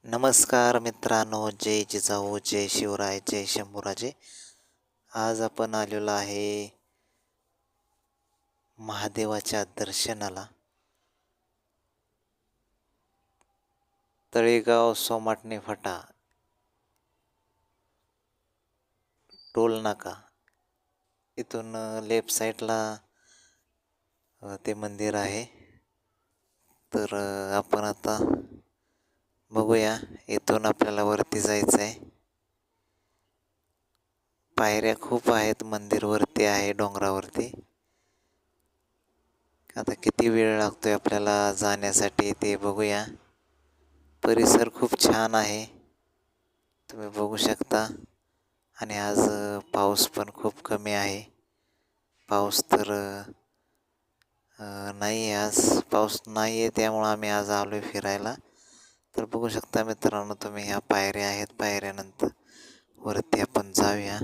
नमस्कार मित्रांनो, जय जिजाऊ, जय शिवराय, जय शंभूराजे. आज आपण आलेलो आहे महादेवाच्या दर्शनाला. तळेगाव सोमाटणे फाटा टोल नाका इथून लेफ्ट साईडला ते मंदिर आहे. तर आपण आता बघूया, इथून आपल्याला वरती जायचं आहे. पायऱ्या खूप आहेत, मंदिर वरती आहे डोंगरावरती. आता किती वेळ लागतोय आपल्याला जाण्यासाठी ते बघूया. परिसर खूप छान आहे, तुम्ही बघू शकता. आणि आज पाऊस पण खूप कमी आहे. पाऊस तर नाही आहे, आज पाऊस नाही आहे, त्यामुळं आम्ही आज आलो आहे फिरायला. तर बघू शकता मित्रांनो तुम्ही, ह्या पायऱ्या आहेत. पायऱ्यानंतर वरती आपण जाऊया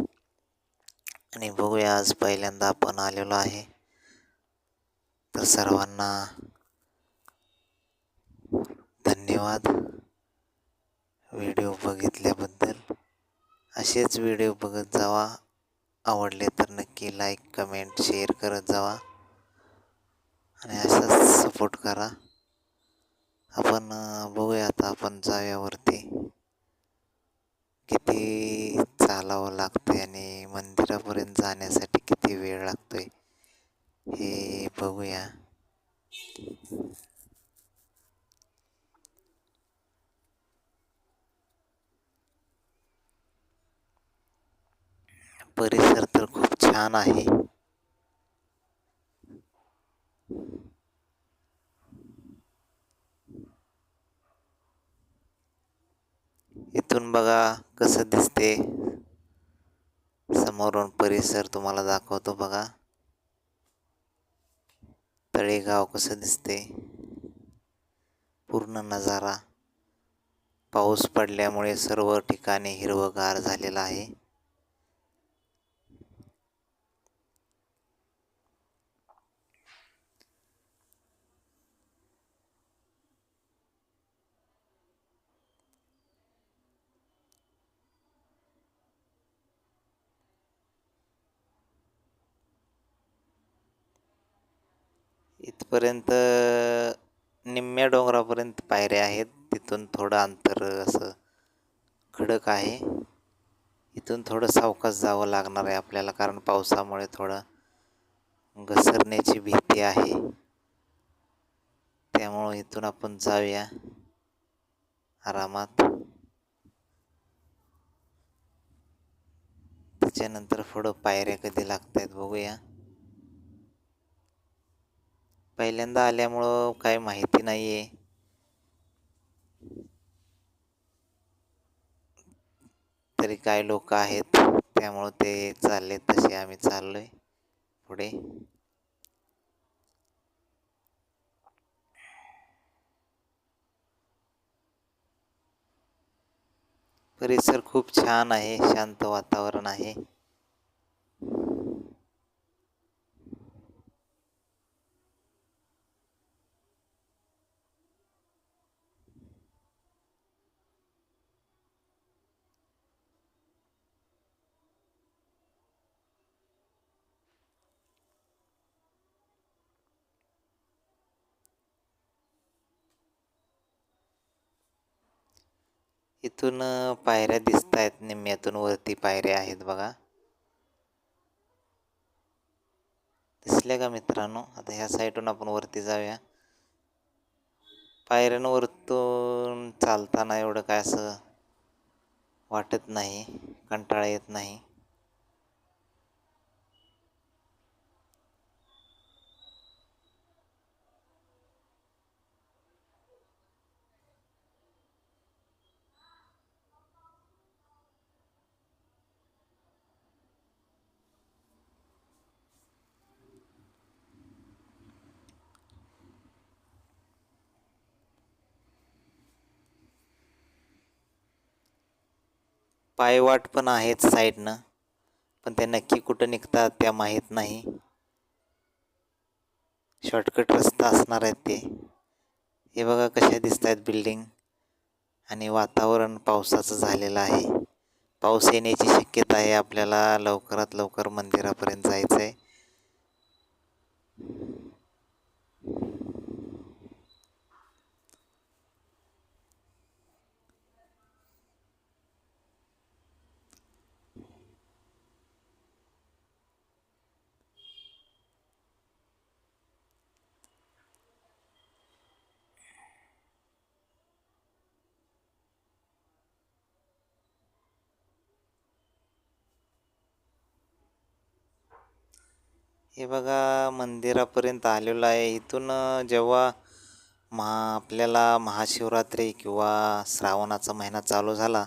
आणि बघूया. आज पहिल्यांदा आपण आलेलो आहे. तर सर्वांना धन्यवाद व्हिडिओ बघितल्याबद्दल. असेच व्हिडिओ बघत जावा. आवडले तर नक्की लाईक, कमेंट, शेअर करत जावा आणि असाच सपोर्ट करा. आपण बघूया, आता आपण जाऊया वरती. किती चालावं लागते आणि मंदिरापर्यंत जाण्यासाठी किती वेळ लागतोय हे बघूया. परिसर तर खूप छान आहे. इथून बघा कसं दिसते. समोरून परिसर तुम्हाला दाखवतो बघा. तळेगाव कसं दिसते, पूर्ण नजारा. पाऊस पडल्यामुळे सर्व ठिकाणी हिरवंगार झालेलं आहे. इथपर्यंत निम्म्या डोंगरापर्यंत पायऱ्या आहेत. तिथून थोडं अंतर असं खडक आहे. इथून थोडं सावकाश जावं लागणार आहे आपल्याला, कारण पावसामुळे थोडं घसरण्याची भीती आहे. त्यामुळं इथून आपण जाऊया आरामात. त्याच्यानंतर पुढं पायऱ्या कधी लागत आहेत बघूया. पहिल्यांदा आल्यामुळं काही माहिती नाही आहे. तरी काय लोक आहेत, त्यामुळं ते चालले तसे आम्ही चाललोय पुढे. परिसर खूप छान आहे, शांत वातावरण आहे. इथून पायऱ्या दिसत आहेत, निम्म्यातून वरती पायऱ्या आहेत बघा. दिसल्या का मित्रांनो? आता ह्या साईडून आपण वरती जाऊया. पायऱ्यांवरतून चालताना एवढं काय असं वाटत नाही, कंटाळा येत नाही. पायवाट पण आहेत साईडनं, पण त्या नक्की कुठं निघतात त्या माहीत नाही. शॉर्टकट रस्ता असणार आहेत ते. हे बघा कशा दिसत आहेत बिल्डिंग आणि वातावरण पावसाचं झालेलं आहे. पाऊस येण्याची शक्यता आहे. आपल्याला लवकरात लवकर मंदिरापर्यंत जायचं आहे. हे बघा, मंदिरापर्यंत आलेलो आहे. इथून जेव्हा आपल्याला महाशिवरात्री किंवा श्रावणाचा महिना चालू झाला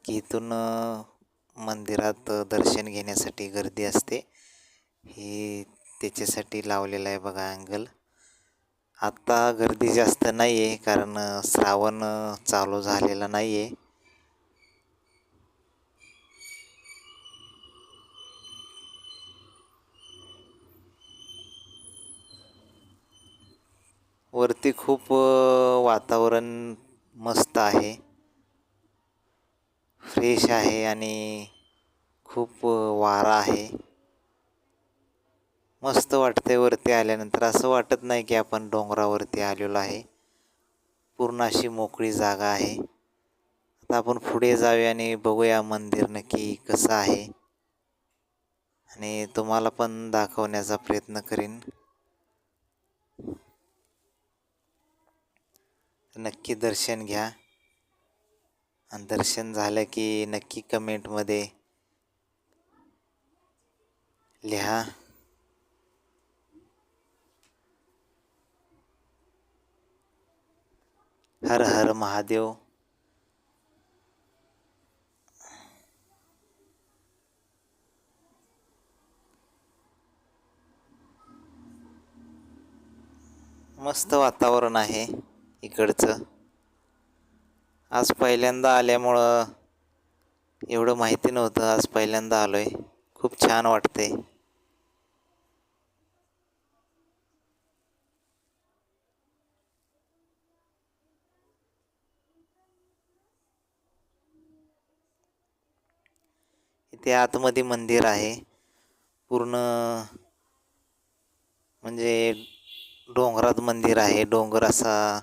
की इथून मंदिरात दर्शन घेण्यासाठी गर्दी असते. हे त्याच्यासाठी लावलेलं आहे बघा अँगल. आत्ता गर्दी जास्त नाही आहे, कारण श्रावण चालू झालेला नाही आहे. वरती खूप वातावरण मस्त आहे, फ्रेश आहे आणि खूप वारा आहे. मस्त वाटते वरती आल्यानंतर. असं वाटत नाही की आपण डोंगरावरती आलेलो आहे. पूर्ण अशी मोकळी जागा आहे. आता आपण पुढे जाऊया आणि बघूया मंदिर नक्की कसं आहे, आणि तुम्हाला पण दाखवण्याचा प्रयत्न करीन. नक्की दर्शन घ्या, आणि दर्शन झालं की नक्की कमेंटमध्ये लिहा. हर हर महादेव. मस्त वातावरण आहे इकडचं. आज पहिल्यांदा आल्यामुळं एवढं माहिती नव्हतं. आज पहिल्यांदा आलोय. खूप छान वाटते. इथे आतमध्ये मंदिर आहे. पूर्ण म्हणजे डोंगरात मंदिर आहे. डोंगर असा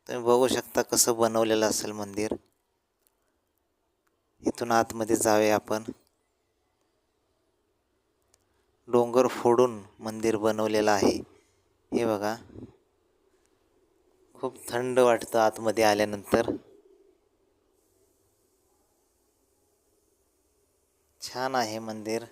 तुम्ही बघू शकता कसं बनवलेलं असेल मंदिर. इथून आतमध्ये जाऊया आपण. डोंगर फोडून मंदिर बनवलेलं आहे. हे बघा, खूप थंड वाटतं आतमध्ये आल्यानंतर. छान आहे मंदिर.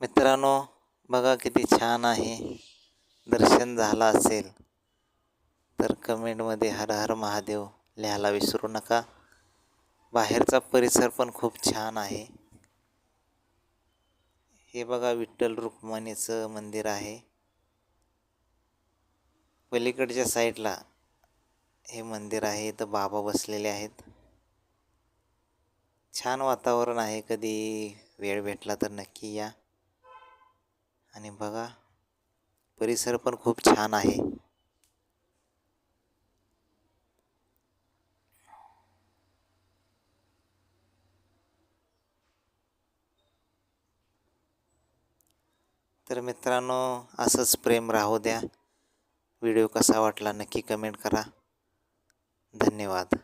मित्रांनो, बघा किती छान आहे. दर्शन झालं असेल तर कमेंटमध्ये हर हर महादेव लिहायला विसरू नका. बाहेरचा परिसर पण खूप छान आहे. हे बघा, विठ्ठल रुक्मिणीचं मंदिर आहे. पलीकडच्या साईडला हे मंदिर आहे. इथं बाबा बसलेले आहेत. छान वातावरण आहे. कधी वेळ भेटला तर नक्की या आणि बघा. परिसर पण खूप छान आहे. तर मित्रांनो, असंच प्रेम राहू द्या. व्हिडिओ कसा वाटला नक्की कमेंट करा. धन्यवाद.